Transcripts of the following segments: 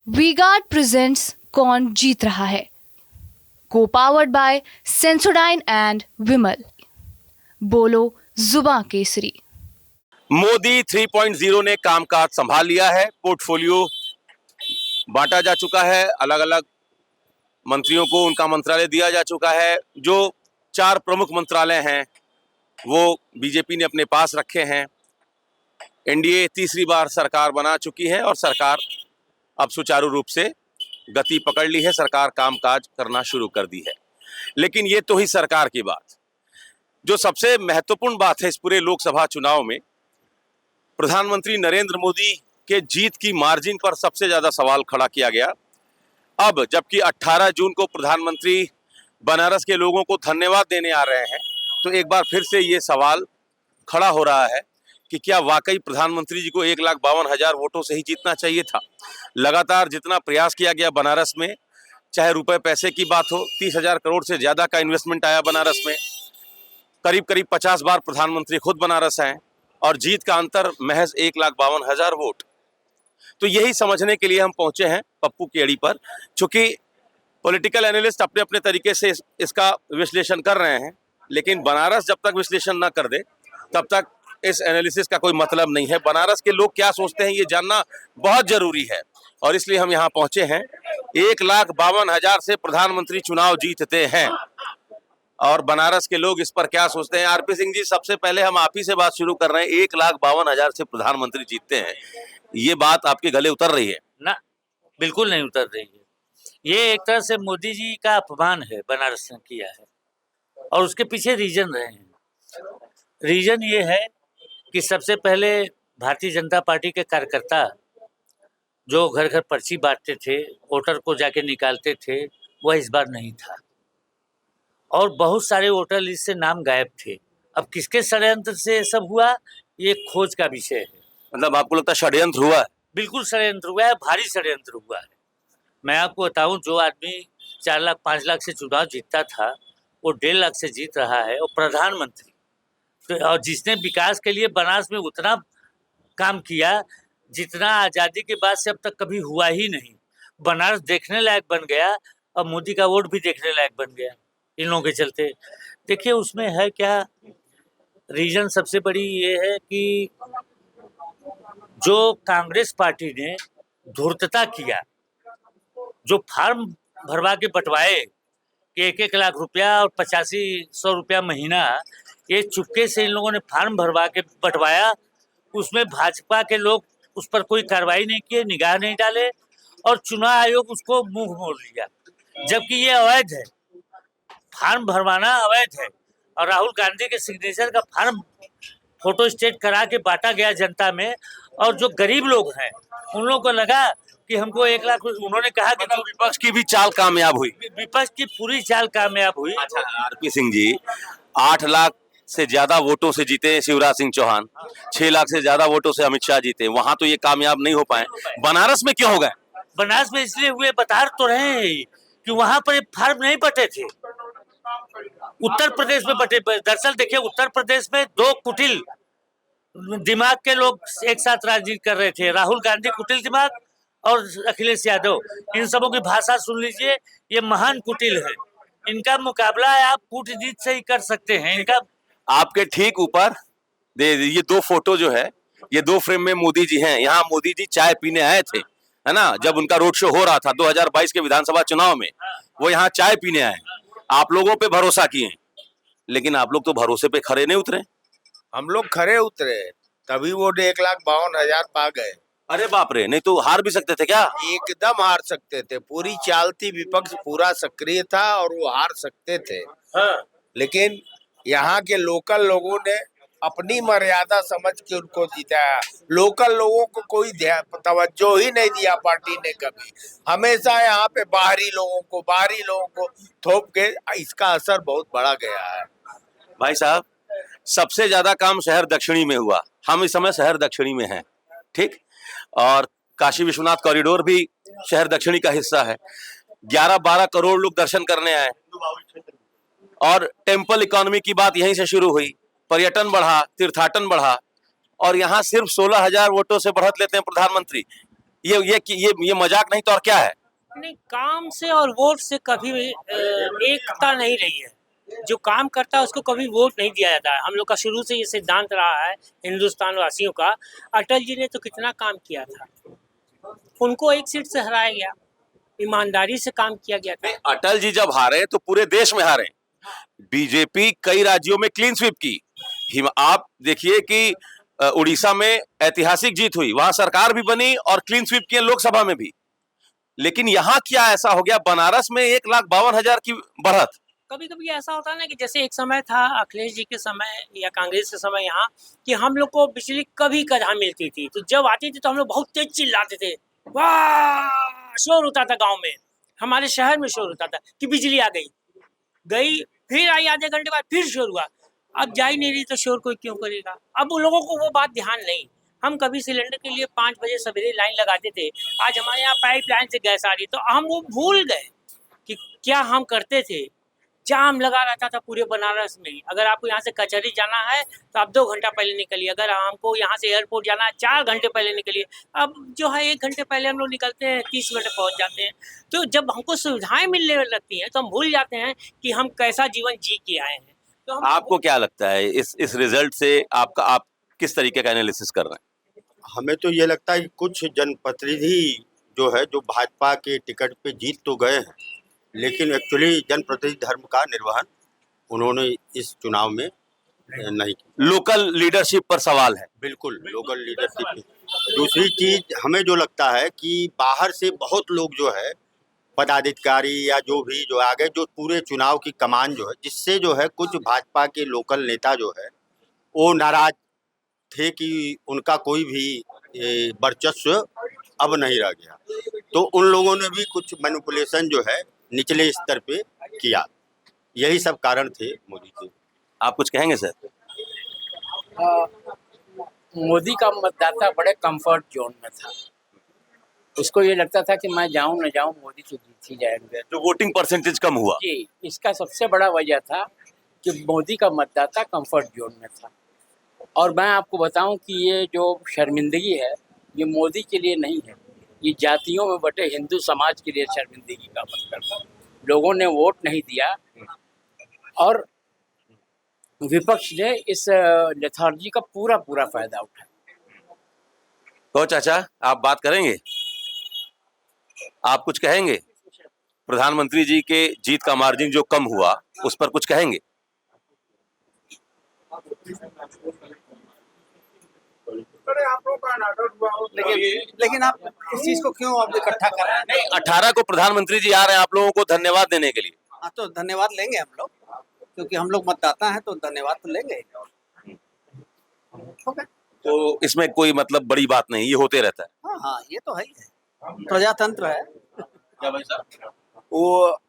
V-Guard presents कौन जीत रहा है, को पावर्ड बाय सेंसोडाइन एंड विमल। बोलो जुबां केसरी। मोदी 3.0 ने कामकाज संभाल लिया है। पोर्टफोलियो बांटा जा चुका है, अलग अलग मंत्रियों को उनका मंत्रालय दिया जा चुका है। जो 4 प्रमुख मंत्रालय हैं वो बीजेपी ने अपने पास रखे हैं। एनडीए तीसरी बार सरकार बना चुकी है और सरकार अब सुचारू रूप से गति पकड़ ली है, सरकार कामकाज करना शुरू कर दी है। लेकिन ये तो ही सरकार की बात। जो सबसे महत्वपूर्ण बात है इस पूरे लोकसभा चुनाव में, प्रधानमंत्री नरेंद्र मोदी के जीत की मार्जिन पर सबसे ज्यादा सवाल खड़ा किया गया। अब जबकि 18 जून को प्रधानमंत्री बनारस के लोगों को धन्यवाद देने आ रहे हैं, तो एक बार फिर से ये सवाल खड़ा हो रहा है कि क्या वाकई प्रधानमंत्री जी को 1,52,000 वोटों से ही जीतना चाहिए था। लगातार जितना प्रयास किया गया बनारस में, चाहे रुपए पैसे की बात हो, 30,000 करोड़ से ज्यादा का इन्वेस्टमेंट आया बनारस में, करीब करीब 50 बार प्रधानमंत्री खुद बनारस आए और जीत का अंतर महज 1,52,000 वोट। तो यही समझने के लिए हम पहुंचे हैं पप्पू की अड़ी पर। चूंकि पॉलिटिकल एनालिस्ट अपने अपने तरीके से इसका विश्लेषण कर रहे हैं, लेकिन बनारस जब तक विश्लेषण ना कर दे तब तक इस एनालिसिस का कोई मतलब नहीं है। बनारस के लोग क्या सोचते हैं ये जानना बहुत जरूरी है और इसलिए हम यहाँ पहुंचे हैं। 1,52,000 से प्रधानमंत्री चुनाव जीतते हैं और बनारस के लोग इस पर क्या सोचते हैं। आरपी सिंह जी, सबसे पहले हम आप ही से बात शुरू कर रहे हैं। 1,52,000 से प्रधानमंत्री जीतते हैं, ये बात आपके गले उतर रही है ना? बिल्कुल नहीं उतर रही है। ये एक तरह से मोदी जी का अपमान है, बनारस ने किया है और उसके पीछे रीजन रहे हैं। रीजन ये है कि सबसे पहले भारतीय जनता पार्टी के कार्यकर्ता जो घर घर पर्ची बांटते थे, वोटर को जाके निकालते थे, वह इस बार नहीं था और बहुत सारे वोटर लिस्ट से नाम गायब थे। अब किसके षड्यंत्र से सब हुआ, ये खोज का विषय है। मतलब आपको लगता है षड्यंत्र हुआ है? बिल्कुल षड्यंत्र हुआ है, भारी षड्यंत्र हुआ है। मैं आपको बताऊं, जो आदमी 4 लाख 5 लाख से चुनाव जीतता था वो 1.5 लाख से जीत रहा है और प्रधानमंत्री और जिसने विकास के लिए बनारस में उतना काम किया जितना आज़ादी के बाद से अब तक कभी हुआ ही नहीं। बनारस देखने लायक बन गया और मोदी का वोट भी देखने लायक बन गया इन लोगों के चलते। देखिए उसमें है क्या, रीजन सबसे बड़ी ये है कि जो कांग्रेस पार्टी ने धूर्तता किया, जो फार्म भरवा के बंटवाए कि 1-1 लाख रुपया और 8500 रुपया महीना, ये चुपके से इन लोगों ने फार्म भरवा के बंटवाया। उसमें भाजपा के लोग उस पर कोई कार्रवाई नहीं किए, निगाह नहीं डाले और चुनाव आयोग उसको मुंह मोड़ लिया, जबकि ये अवैध है। फार्म भरवाना अवैध है और राहुल गांधी के सिग्नेचर का फार्म फोटो स्टेट करा के बांटा गया जनता में और जो गरीब लोग हैं उन लोगों को लगा कि हमको 1 लाख। उन्होंने कहा कि विपक्ष की भी चाल कामयाब हुई। विपक्ष की पूरी चाल कामयाब हुई। अच्छा आरपी सिंह जी, 8 लाख से ज्यादा वोटों से जीते शिवराज सिंह चौहान, 6 लाख से ज्यादा वोटों से अमित शाह जीते, वहां तो ये कामयाब नहीं हो पाए। बनारस में क्यों हो गए? बनारस में इसलिए हुए, बता तो रहे हैं कि वहां पर फार्म नहीं बटे थे, उत्तर प्रदेश में बटे। दरअसल देखिए, उत्तर प्रदेश में 2 कुटिल दिमाग के लोग एक साथ राजनीति कर रहे थे, राहुल गांधी कुटिल दिमाग और अखिलेश यादव। इन सबों की भाषा सुन लीजिए, ये महान कुटिल है। इनका मुकाबला आप कूटनीति से ही कर सकते हैं। इनका आपके ठीक ऊपर ये 2 फोटो जो है, ये 2 फ्रेम में मोदी जी हैं। यहाँ मोदी जी चाय पीने आए थे, है ना, जब उनका रोड शो हो रहा था 2022 के विधानसभा चुनाव में, वो यहाँ चाय पीने आए। आप लोगों पे भरोसा किए, लेकिन आप लोग तो भरोसे पे खरे नहीं उतरे। हम लोग खरे उतरे तभी वो 1,52,000 पा गए। अरे बाप रे, नहीं तो हार भी सकते थे क्या? एकदम हार सकते थे, पूरी चाल थी, विपक्ष पूरा सक्रिय था और वो हार सकते थे। हाँ। लेकिन यहाँ के लोकल लोगों ने अपनी मर्यादा समझ के उनको जिताया। लोकल लोगों को कोई तवज्जो ही नहीं दिया पार्टी ने कभी। हमेशा यहाँ पे बाहरी लोगों को थोप के, इसका असर बहुत बड़ा गया है। भाई साहब, सबसे ज्यादा काम शहर दक्षिणी में हुआ। हम इस समय शहर दक्षिणी में हैं, ठीक, और काशी विश्वनाथ कॉरिडोर भी शहर दक्षिणी का हिस्सा है। 11-12 करोड़ लोग दर्शन करने आए और टेम्पल इकोनॉमी की बात यहीं से शुरू हुई। पर्यटन बढ़ा, तीर्थाटन बढ़ा और यहाँ सिर्फ 16,000 वोटों से बढ़त लेते हैं प्रधानमंत्री। ये मजाक नहीं तो और क्या है? नहीं, काम से और वोट से कभी भी एकता नहीं रही है। जो काम करता है उसको कभी वोट नहीं दिया जाता है। हम लोग का शुरू से ये सिद्धांत रहा है हिंदुस्तान वासियों का। अटल जी ने तो कितना काम किया था, उनको एक सीट से हराया गया, ईमानदारी से काम किया गया था। अटल जी जब हारे तो पूरे देश में हारे। बीजेपी कई राज्यों में क्लीन स्वीप की। आप देखिए कि उड़ीसा में ऐतिहासिक जीत हुई, वहां सरकार भी बनी और क्लीन स्वीप किए लोकसभा में भी। लेकिन यहाँ क्या ऐसा हो गया, बनारस में 1,52,000 की बढ़त। कभी कभी ऐसा होता है ना कि जैसे एक समय था अखिलेश जी के समय या कांग्रेस के समय यहाँ कि हम लोग को बिजली कभी कदा मिलती थी, तो जब आती थी तो हम लोग बहुत तेज चिल्लाते थे, वाह, शोर होता था गांव में, हमारे शहर में शोर होता था कि बिजली आ गई, फिर आई आधे घंटे बाद फिर शोर हुआ। अब जा ही नहीं रही तो शोर कोई क्यों करेगा। अब उन लोगों को वो बात ध्यान नहीं। हम कभी सिलेंडर के लिए 5 बजे सवेरे लाइन लगाते थे, आज हमारे यहाँ पाइपलाइन से गैस आ रही, तो हम वो भूल गए कि क्या हम करते थे। जाम लगा रहता था पूरे बनारस में। अगर आपको यहाँ से कचहरी जाना है तो आप 2 घंटा पहले निकलिए, अगर हमको यहाँ से एयरपोर्ट जाना है 4 घंटे पहले निकलिए। अब जो है 1 घंटे पहले हम लोग निकलते हैं, 30 मिनट पहुँच जाते हैं। तो जब हमको सुविधाएं मिलने लगती हैं तो हम भूल जाते हैं कि हम कैसा जीवन जी के आए हैं। तो आपको क्या लगता है इस रिजल्ट से आप किस तरीके का एनालिसिस कर रहे हैं? हमें तो ये लगता है कि कुछ जनप्रतिनिधि जो है जो भाजपा के टिकट पे जीत तो गए हैं, लेकिन एक्चुअली जनप्रतिनिधि धर्म का निर्वहन उन्होंने इस चुनाव में नहीं किया। लोकल लीडरशिप पर सवाल है। बिल्कुल लोकल लीडरशिप। दूसरी चीज हमें जो लगता है कि बाहर से बहुत लोग जो है पदाधिकारी या जो भी जो आगे जो पूरे चुनाव की कमान जो है, जिससे जो है कुछ भाजपा के लोकल नेता जो है वो नाराज थे कि उनका कोई भी वर्चस्व अब नहीं रह गया। तो उन लोगों ने भी कुछ मैनिपुलेशन जो है निचले स्तर पे किया। यही सब कारण थे मोदी के। आप कुछ कहेंगे सर? मोदी का मतदाता बड़े कंफर्ट जोन में था। उसको ये लगता था कि मैं जाऊं न जाऊं मोदी तो जीत ही जाएंगे। जो वोटिंग परसेंटेज कम हुआ जी, इसका सबसे बड़ा वजह था कि मोदी का मतदाता कंफर्ट जोन में था। और मैं आपको बताऊं कि ये जो शर्मिंदगी है ये मोदी के लिए नहीं है, ये जातियों में बटे हिंदू समाज के लिए शर्मिंदगी का मतलब। लोगों ने वोट नहीं दिया और विपक्ष ने इस लेथार्जी का पूरा फायदा उठाया। तो चाचा आप बात करेंगे, आप कुछ कहेंगे? प्रधानमंत्री जी के जीत का मार्जिन जो कम हुआ उस पर कुछ कहेंगे? लेकिन आप इस चीज को क्यों आप इकट्ठा कर रहे हैं? नहीं, 18 को प्रधानमंत्री जी आ रहे हैं आप लोगों को धन्यवाद देने के लिए। हाँ, तो धन्यवाद लेंगे हम लोग, क्योंकि हम लोग मतदाता हैं तो धन्यवाद तो लेंगे। तो इसमें कोई मतलब बड़ी बात नहीं, ये होते रहता है। हाँ, ये तो है ही है, प्रजातंत्र है। क्या भाई साहब? वो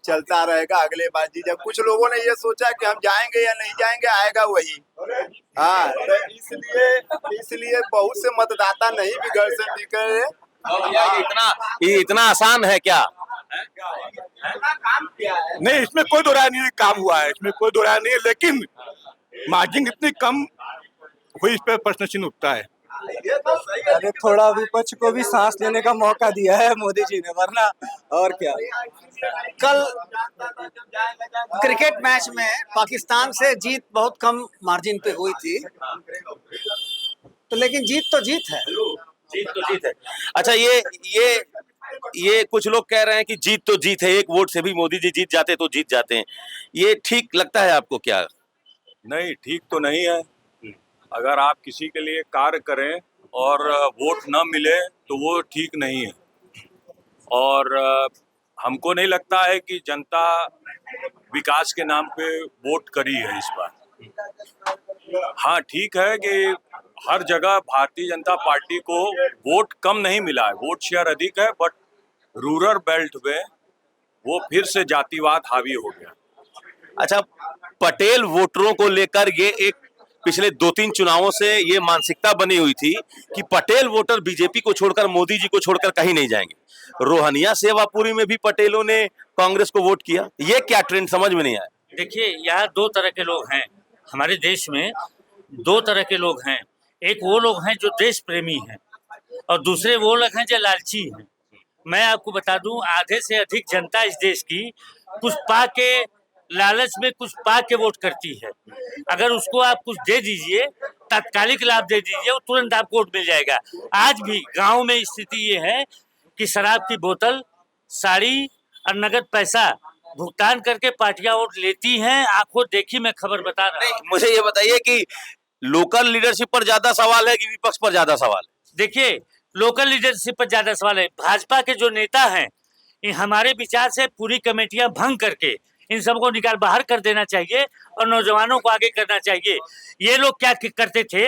चलता रहेगा अगले बाजी। जब कुछ लोगों ने ये सोचा कि हम जाएंगे या नहीं जाएंगे, आएगा वही। हाँ, तो इसलिए बहुत से मतदाता नहीं भी घर से निकले। ये इतना आसान है क्या? नहीं, इसमें कोई दो राय नहीं है, काम हुआ है, इसमें कोई दो राय नहीं है, लेकिन मार्जिन इतनी कम हुई, इस पर प्रश्न चिन्ह उठता है। अरे थोड़ा विपक्ष को भी सांस लेने का मौका दिया है मोदी जी ने, वरना और क्या। कल क्रिकेट मैच में पाकिस्तान से जीत बहुत कम मार्जिन पे हुई थी, तो लेकिन जीत तो जीत है। जीत तो जीत है। अच्छा, ये कुछ लोग कह रहे हैं कि जीत तो जीत है, 1 वोट से भी मोदी जी जीत जाते तो जीत जाते हैं। ये ठीक लगता है आपको क्या? नहीं, ठीक तो नहीं है। अगर आप किसी के लिए कार्य करें और वोट न मिले तो वो ठीक नहीं है। और हमको नहीं लगता है कि जनता विकास के नाम पे वोट करी है इस बार। हाँ, ठीक है कि हर जगह भारतीय जनता पार्टी को वोट कम नहीं मिला है, वोट शेयर अधिक है, बट रूरल बेल्ट में वो फिर से जातिवाद हावी हो गया। अच्छा, पटेल वोटरों को लेकर ये एक पिछले 2-3 चुनावों से ये मानसिकता बनी हुई थी कि पटेल वोटर बीजेपी को छोड़कर, मोदी जी को छोड़कर कहीं नहीं जाएंगे। रोहनिया सेवापुरी में भी पटेलों ने कांग्रेस को वोट किया। ये क्या ट्रेंड समझ में नहीं आया? देखिए, यहाँ 2 तरह के लोग हैं हमारे देश में। 2 तरह के लोग हैं। एक वो लोग हैं जो देश प्रेमी हैं, और दूसरे वो लोग हैं जो लालची हैं। मैं आपको बता दूं, आधे से अधिक जनता इस देश की कुछ पा के, लालच में कुछ पा के वोट करती है। अगर उसको आप कुछ दे दीजिए, तात्कालिक लाभ दे दीजिए, वो तुरंत आपको वोट मिल जाएगा। आज भी गांव में स्थिति ये है कि शराब की बोतल, साड़ी और नगद पैसा भुगतान करके पार्टियां वोट लेती हैं। आंखों देखी मैं खबर बता रहा हूं। मुझे ये बताइए कि लोकल लीडरशिप पर ज्यादा सवाल है कि विपक्ष पर ज्यादा सवाल है? देखिए, लोकल लीडरशिप पर ज्यादा सवाल है। भाजपा के जो नेता हैं, ये हमारे विचार से पूरी कमेटियां भंग करके इन सबको निकाल बाहर कर देना चाहिए और नौजवानों को आगे करना चाहिए। ये लोग क्या करते थे,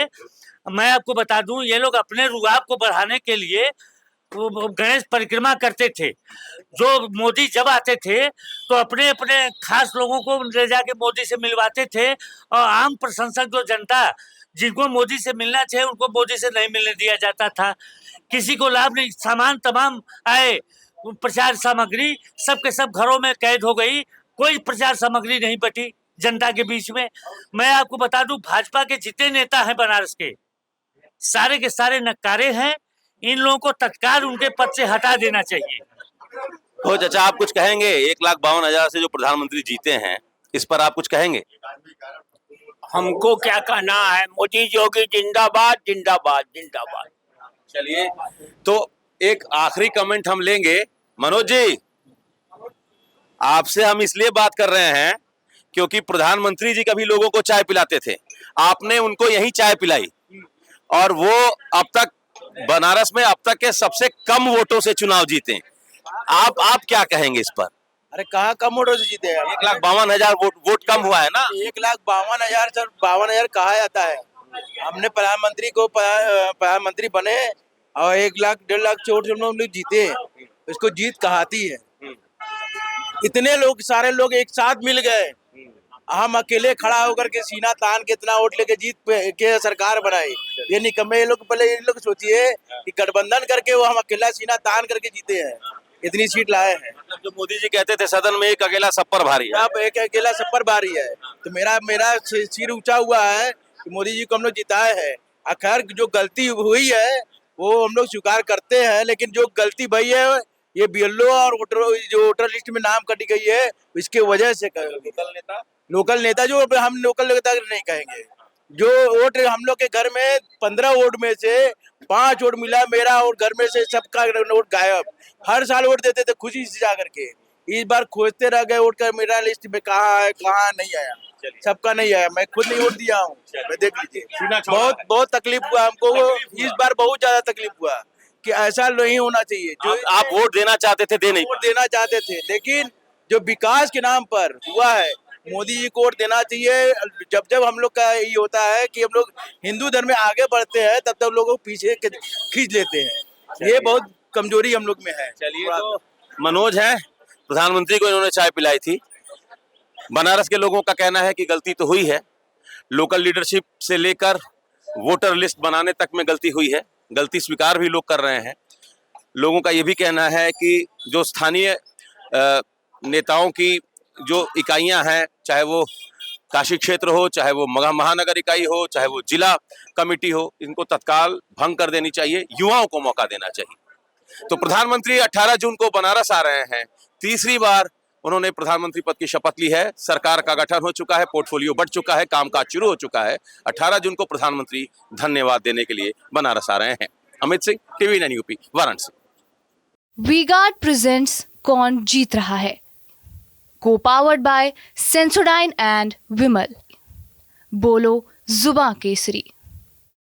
मैं आपको बता दूं, ये लोग अपने रुआब को बढ़ाने के लिए वो गणेश परिक्रमा करते थे। जो मोदी जब आते थे तो अपने अपने खास लोगों को ले जाके मोदी से मिलवाते थे, और आम प्रशंसक जो जनता जिनको मोदी से मिलना चाहिए उनको मोदी से नहीं मिलने दिया जाता था। किसी को लाभ नहीं, सामान तमाम आए, प्रचार सामग्री सबके सब घरों में कैद हो गई, कोई प्रचार सामग्री नहीं बटी जनता के बीच में। मैं आपको बता दूं, भाजपा के जितने नेता हैं बनारस के सारे नक्कारे हैं। इन लोगों को तत्काल उनके पद से हटा देना चाहिए। तो चाचा, आप कुछ कहेंगे? 1,52,000 से जो प्रधानमंत्री जीते हैं, इस पर आप कुछ कहेंगे? हमको क्या कहना है, मोदी योगी जिंदाबाद जिंदाबाद जिंदाबाद। चलिए, तो एक आखिरी कमेंट हम लेंगे। मनोज जी, आपसे हम इसलिए बात कर रहे हैं क्योंकि प्रधानमंत्री जी कभी लोगों को चाय पिलाते थे, आपने उनको यही चाय पिलाई, और वो अब तक बनारस में अब तक के सबसे कम वोटों से चुनाव जीते। आप क्या कहेंगे इस पर? अरे कहाँ कम वोटों से जीते हैं? 1,52,000 वोट कम हुआ है ना। 1,52,000 सर, 52,000 कहा जाता है। हमने प्रधानमंत्री बने और 1 लाख 1.5 लाख वोट हम लोग जीते हैं, इसको जीत कहती है। इतने लोग, सारे लोग एक साथ मिल गए, हम अकेले खड़ा होकर के सीना तान के इतना वोट लेके जीत के सरकार बनाई। ये निकम्मे लोग, पहले ये लोग सोचिए कि गठबंधन करके वो हम अकेला सीना तान करके जीते हैं, इतनी सीट लाए हैं। मतलब जो मोदी जी कहते थे सदन में एक अकेला सब पर भारी है, अब एक अकेला सब पर भारी है। तो मेरा सिर ऊंचा हुआ है कि मोदी जी को हम लोग जिताए हैं। खैर जो गलती हुई है वो हम लोग स्वीकार करते हैं, लेकिन जो गलती भई है ये बीएलओ और जो वोटर लिस्ट में नाम कटी गई है, इसके वजह से लोकल नेता जो हम लोकल नेता नहीं कहेंगे। जो वोट हम लोग के घर में 15 वोट में से 5 वोट मिला मेरा, और घर में से सबका वोट गायब। हर साल वोट देते थे खुशी से जाकर के, इस बार खोजते रह गए वोट का, मेरा लिस्ट में कहाँ है, कहाँ नहीं आया, सबका नहीं आया। मैं खुद नहीं वोट दिया हूँ, मैं देख लीजिए। बहुत तकलीफ हुआ हमको, इस बार बहुत ज्यादा तकलीफ हुआ कि ऐसा नहीं होना चाहिए। जो आप वोट देना चाहते थे, वोट देना चाहते थे, लेकिन जो विकास के नाम पर हुआ है, मोदी जी को वोट देना चाहिए। जब हम लोग का ये होता है कि हम लोग हिंदू धर्म में आगे बढ़ते हैं, तब तब लोगों को पीछे खींच लेते हैं। ये बहुत कमजोरी हम लोग में है। चलिए, तो मनोज है, प्रधानमंत्री को इन्होंने चाय पिलाई थी। बनारस के लोगों का कहना है कि गलती तो हुई है, लोकल लीडरशिप से लेकर वोटर लिस्ट बनाने तक में गलती हुई है, गलती स्वीकार भी लोग कर रहे हैं। लोगों का ये भी कहना है कि जो स्थानीय नेताओं की जो इकाइयां हैं, चाहे वो काशी क्षेत्र हो, चाहे वो महानगर इकाई हो, चाहे वो जिला कमेटी हो, इनको तत्काल भंग कर देनी चाहिए, युवाओं को मौका देना चाहिए। तो प्रधानमंत्री 18 जून को बनारस आ रहे हैं। तीसरी बार उन्होंने प्रधानमंत्री पद की शपथ ली है। सरकार का गठन हो चुका है, पोर्टफोलियो बढ़ चुका है, कामकाज शुरू हो चुका है। 18 जून को प्रधानमंत्री धन्यवाद देने के लिए बनारस आ रहे हैं। Amit Singh, TV 9 UP, Varanasi. V-Guard presents कौन जीत रहा है, को-पावर्ड बाय सेंसोडाइन एंड विमल। बोलो जुबां केसरी।